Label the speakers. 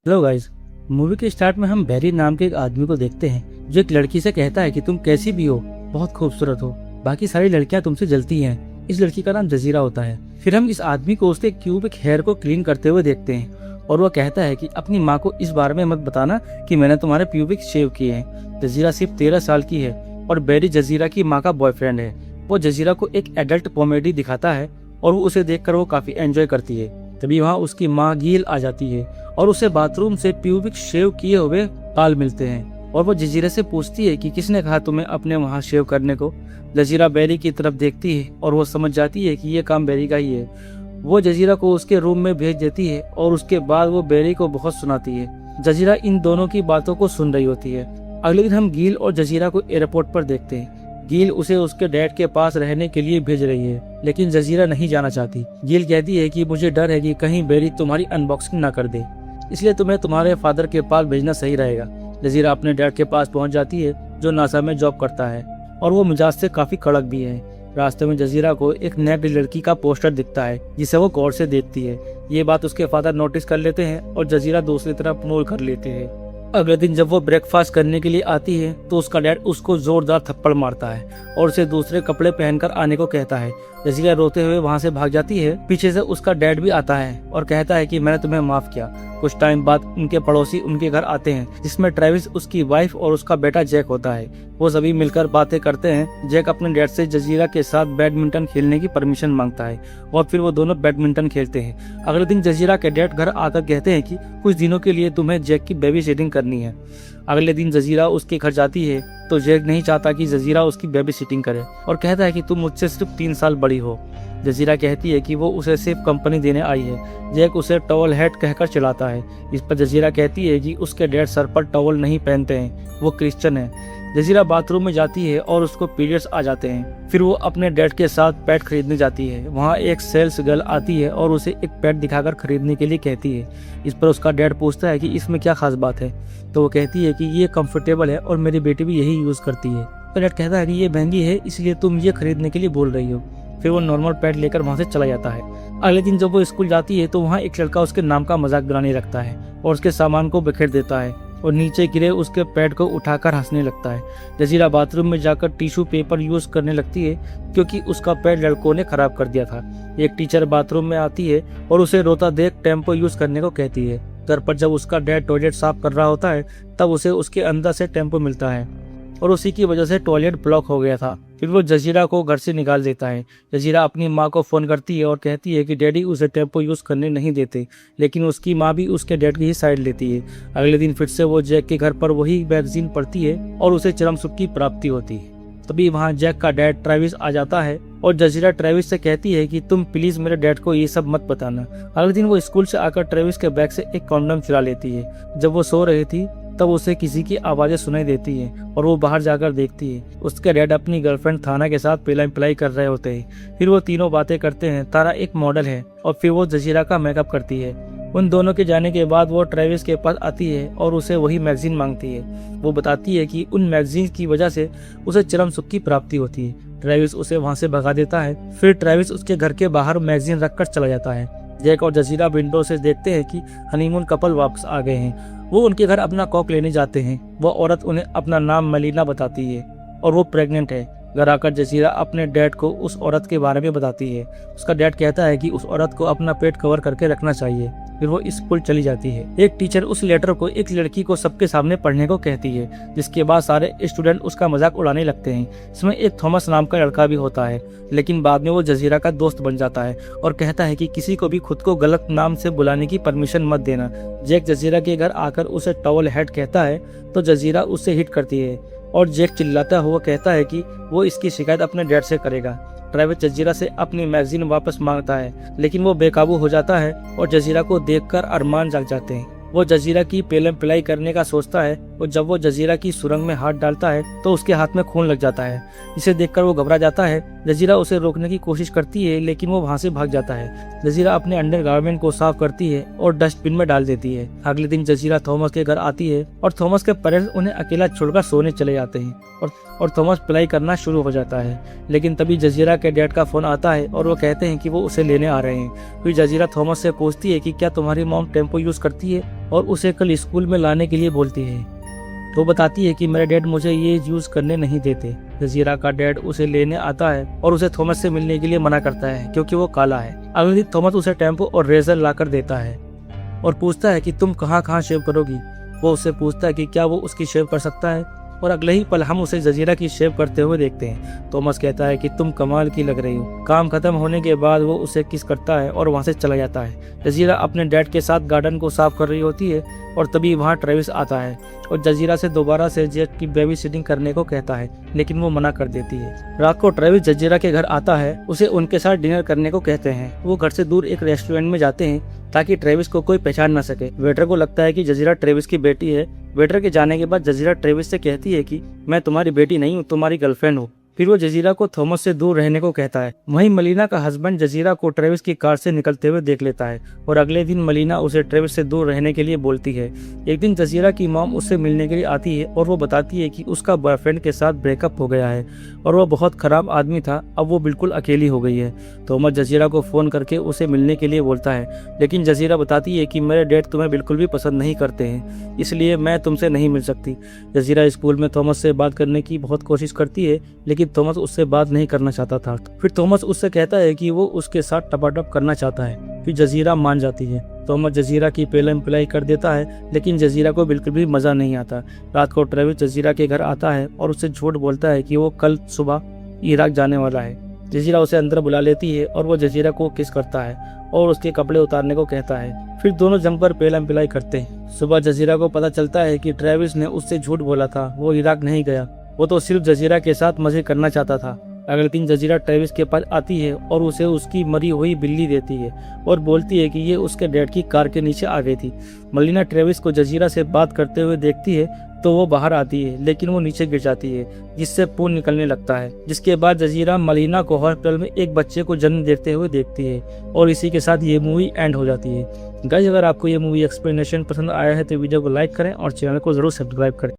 Speaker 1: Hello guys. Movie के start में हम बैरी नाम के एक आदमी को देखते हैं जो एक लड़की से कहता है कि तुम कैसी भी हो, बहुत खूबसूरत हो, बाकी सारी लड़कियां तुमसे जलती हैं। इस लड़की का नाम जजीरा होता है। फिर हम इस आदमी को उसके क्यूबिक हेयर को क्लीन करते हुए देखते हैं और वह कहता है कि अपनी माँ को इस बारे में मत बताना कि मैंने तुम्हारे प्यूबिक शेव किए हैं। जजीरा सिर्फ 13 साल की है और बैरी जजीरा की माँ का बॉयफ्रेंड है। वो जजीरा को एक एडल्ट कॉमेडी दिखाता है और वो उसे देखकर वो काफी एंजॉय करती है। तभी वहाँ उसकी माँ गील आ जाती है और उसे बाथरूम से प्यूबिक शेव किए हुए बाल मिलते हैं और वो जजीरा से पूछती है कि किसने कहा तुम्हें अपने वहाँ शेव करने को। जजीरा बैरी की तरफ देखती है और वो समझ जाती है कि ये काम बैरी का ही है। वो जजीरा को उसके रूम में भेज देती है और उसके बाद वो बैरी को बहुत सुनाती है। जजीरा इन दोनों की बातों को सुन रही होती है। अगले दिन हम गील और जजीरा को एयरपोर्ट पर देखते हैं। गील उसे उसके डैड के पास रहने के लिए भेज रही है, लेकिन जजीरा नहीं जाना चाहती। गील कहती है कि मुझे डर है कि कहीं बैरी तुम्हारी अनबॉक्सिंग ना कर दे, इसलिए तुम्हें तुम्हारे फादर के पास भेजना सही रहेगा। जजीरा अपने डैड के पास पहुंच जाती है जो नासा में जॉब करता है और वो मिजाज से काफी कड़क भी है। रास्ते में जजीरा को एक नेक्ड लड़की का पोस्टर दिखता है जिसे वो गौर से देखती है। ये बात उसके फादर नोटिस कर लेते हैं और जजीरा दूसरी तरफ इग्नोर कर लेते हैं। अगले दिन जब वो ब्रेकफास्ट करने के लिए आती है तो उसका डैड उसको जोरदार थप्पड़ मारता है और उसे दूसरे कपड़े पहनकर आने को कहता है। जजीरा रोते हुए वहां से भाग जाती है। पीछे से उसका डैड भी आता है और कहता है कि मैंने तुम्हें माफ किया। कुछ टाइम बाद उनके पड़ोसी उनके घर आते हैं जिसमें ट्रेविस, उसकी वाइफ और उसका बेटा जैक होता है। वो सभी मिलकर बातें करते हैं। जैक अपने डैड से जजीरा के साथ बैडमिंटन खेलने की परमिशन मांगता है और फिर वो दोनों बैडमिंटन खेलते हैं। अगले दिन जजीरा के डैड घर आकर कहते हैं कि कुछ दिनों के लिए तुम्हें जैक की बेबी सिटिंग करनी है। अगले दिन जजीरा उसके घर जाती है तो जैक नहीं चाहता कि जजीरा उसकी बेबी सिटिंग करे और कहता है कि तुम मुझसे सिर्फ 3 साल बड़ी हो। जजीरा कहती है कि वो उसे सिर्फ कंपनी देने आई है। जैक उसे टॉवल हेड कहकर चिढ़ाता है। इस पर जजीरा कहती है कि उसके डैड सर पर टॉवल नहीं पहनते हैं, वो क्रिश्चियन है। जजीरा बाथरूम में जाती है और उसको पीरियड्स आ जाते हैं। फिर वो अपने डैड के साथ पेट खरीदने जाती है। वहाँ एक सेल्स गर्ल आती है और उसे एक पेट दिखाकर खरीदने के लिए कहती है। इस पर उसका डैड पूछता है कि इसमें क्या खास बात है, तो वो कहती है कि ये कंफर्टेबल है और मेरी बेटी भी यही यूज करती है। तो डैड कहता है कि ये महंगी है इसलिए तुम ये खरीदने के लिए बोल रही हो। फिर वो नॉर्मल पेट लेकर वहाँ से चला जाता है। अगले दिन जब वो स्कूल जाती है तो वहाँ एक लड़का उसके नाम का मजाक बनाने लगता है और उसके सामान को बिखेर देता है और नीचे गिरे उसके पैड को उठाकर हंसने लगता है। जजीरा बाथरूम में जाकर टिश्यू पेपर यूज करने लगती है क्योंकि उसका पैड लड़कों ने खराब कर दिया था। एक टीचर बाथरूम में आती है और उसे रोता देख टेम्पो यूज करने को कहती है। घर पर जब उसका डैड टॉयलेट साफ कर रहा होता है तब उसे उसके अंदर से टेम्पो मिलता है और उसी की वजह से टॉयलेट ब्लॉक हो गया था। फिर वो जजीरा को घर से निकाल देता है। जजीरा अपनी माँ को फोन करती है और कहती है कि डैडी उसे टेम्पो यूज करने नहीं देते, लेकिन उसकी माँ भी उसके डैड की ही साइड लेती है। अगले दिन फिर से वो जैक के घर पर वही मैगजीन पढ़ती है और उसे चरम सुख की प्राप्ति होती है। तभी वहाँ जैक का डैड ट्रेविस आ जाता है और जजीरा ट्रेविस से कहती है कि तुम प्लीज मेरे डैड को ये सब मत बताना। अगले दिन वो स्कूल से आकर ट्रेविस के बैग से एक कॉन्डम चुरा लेती है। जब वो सो रही थी तब उसे किसी की आवाजें सुनाई देती हैं और वो बाहर जाकर देखती है। उसके डैड अपनी गर्लफ्रेंड थाना के साथ पिलाई पिलाई कर रहे होते हैं। फिर वो तीनों बातें करते हैं। तारा एक मॉडल है और फिर वो जजीरा का मेकअप करती है। उन दोनों के जाने के बाद वो ट्रेविस के पास आती है और उसे वही मैगजीन मांगती है। वो बताती है कि उन मैगजीन की वजह से उसे चरम सुख की प्राप्ति होती है। ट्रेविस उसे वहां से भगा देता है। फिर ट्रेविस उसके घर के बाहर मैगजीन रखकर चला जाता है। जैक और जजीरा विंडो से देखते हैं कि हनीमून कपल वापस आ गए हैं। वो उनके घर अपना कॉक लेने जाते हैं। वो औरत उन्हें अपना नाम मलीना बताती है और वो प्रेग्नेंट है। घर आकर जजीरा अपने डैड को उस औरत के बारे में बताती है। उसका डैड कहता है कि उस औरत को अपना पेट कवर करके रखना चाहिए। फिर वो स्कूल चली जाती है। एक टीचर उस लेटर को एक लड़की को सबके सामने पढ़ने को कहती है, जिसके बाद सारे स्टूडेंट उसका मजाक उड़ाने लगते हैं। इसमें एक थॉमस नाम का लड़का भी होता है, लेकिन बाद में वो जजीरा का दोस्त बन जाता है और कहता है कि किसी को भी खुद को गलत नाम से बुलाने की परमिशन मत देना। जैक जजीरा के घर आकर उसे टॉवल हेड कहता है तो जजीरा उससे हिट करती है और जैक चिल्लाता हुआ कहता है कि वो इसकी शिकायत अपने डैड से करेगा। ट्रेविस जजीरा से अपनी मैगजीन वापस मांगता है, लेकिन वो बेकाबू हो जाता है और जजीरा को देखकर अरमान जाग जाते हैं। वो जजीरा की पेलम पिलाई करने का सोचता है और जब वो जजीरा की सुरंग में हाथ डालता है तो उसके हाथ में खून लग जाता है, जिसे देखकर वो घबरा जाता है। जजीरा उसे रोकने की कोशिश करती है लेकिन वो वहाँ से भाग जाता है। जजीरा अपने अंडरगारमेंट को साफ करती है और डस्टबिन में डाल देती है। अगले दिन जजीरा थॉमस के घर आती है और थॉमस के पेरेंट्स उन्हें अकेला छोड़कर सोने चले जाते हैं और थॉमस पढ़ाई करना शुरू हो जाता है। लेकिन तभी जजीरा के डैड का फोन आता है और वो कहते हैं कि वो उसे लेने आ रहे हैं। फिर जजीरा थॉमस से पूछती है कि क्या तुम्हारी मॉम टेम्पो यूज करती है और उसे कल स्कूल में लाने के लिए बोलती है। तो बताती है कि मेरे डैड मुझे ये यूज करने नहीं देते। जजीरा का डैड उसे लेने आता है और उसे थॉमस से मिलने के लिए मना करता है क्योंकि वो काला है। अगले दिन थॉमस उसे टेम्पो और रेजर लाकर देता है और पूछता है कि तुम कहाँ शेव करोगी। वो उससे पूछता है कि क्या वो उसकी शेव कर सकता है और अगले ही पल हम उसे जजीरा की शेव करते हुए देखते हैं। थॉमस कहता है कि तुम कमाल की लग रही हो। काम खत्म होने के बाद वो उसे किस करता है और वहाँ से चला जाता है। जजीरा अपने डैड के साथ गार्डन को साफ कर रही होती है और तभी वहाँ ट्रेविस आता है और जजीरा से दोबारा से जेट की बेबी सिटिंग करने को कहता है लेकिन वो मना कर देती है। रात को ट्रेविस जजीरा के घर आता है, उसे उनके साथ डिनर करने को कहते हैं। वो घर से दूर एक रेस्टोरेंट में जाते हैं ताकि ट्रेविस को कोई पहचान न सके। वेटर को लगता है कि जजीरा ट्रेविस की बेटी है। वेटर के जाने के बाद जजीरा ट्रेविस से कहती है कि मैं तुम्हारी बेटी नहीं हूँ, तुम्हारी गर्लफ्रेंड हूँ। फिर वो जजीरा को थॉमस से दूर रहने को कहता है। वहीं मलीना का हस्बैंड जजीरा को ट्रेविस की कार से निकलते हुए देख लेता है और अगले दिन मलीना उसे ट्रेविस से दूर रहने के लिए बोलती है। एक दिन जजीरा की मॉम उससे मिलने के लिए आती है और वो बताती है कि उसका बॉयफ्रेंड के साथ ब्रेकअप हो गया है और वो बहुत खराब आदमी था, अब वो बिल्कुल अकेली हो गई है। थॉमस जजीरा को फोन करके उसे मिलने के लिए बोलता है लेकिन जजीरा बताती है कि मेरे डैड तुम्हें बिल्कुल भी पसंद नहीं करते हैं, इसलिए मैं तुमसे नहीं मिल सकती। जजीरा स्कूल में थॉमस से बात करने की बहुत कोशिश करती है लेकिन थॉमस उससे बात नहीं करना चाहता था। फिर थॉमस उससे कहता है कि वो उसके साथ टपाटप करना चाहता है। फिर जजीरा मान जाती है। थॉमस जजीरा की पेलम पिलाई कर देता है लेकिन जजीरा को बिल्कुल भी मजा नहीं आता। रात को ट्रेविस जजीरा के घर आता है और उससे झूठ बोलता है कि वो कल सुबह इराक जाने वाला है। जजीरा उसे अंदर बुला लेती है और वो जजीरा को किस करता है और उसके कपड़े उतारने को कहता है। फिर दोनों जम पर पेलम पिलाई करते हैं। सुबह जजीरा को पता चलता है कि ट्रेविस ने उससे झूठ बोला था, वो इराक नहीं गया, वो तो सिर्फ जजीरा के साथ मजे करना चाहता था। अगले दिन जजीरा ट्रेविस के पास आती है और उसे उसकी मरी हुई बिल्ली देती है और बोलती है कि ये उसके डैड की कार के नीचे आ गई थी। मलीना ट्रेविस को जजीरा से बात करते हुए देखती है तो वो बाहर आती है लेकिन वो नीचे गिर जाती है जिससे खून निकलने लगता है। जिसके बाद जजीरा मलीना को हॉस्पिटल में एक बच्चे को जन्म देते हुए देखती है और इसी के साथ ये मूवी एंड हो जाती है। गाइस, अगर आपको ये मूवी एक्सप्लेनेशन पसंद आया है तो वीडियो को लाइक करें और चैनल को जरूर सब्सक्राइब करें।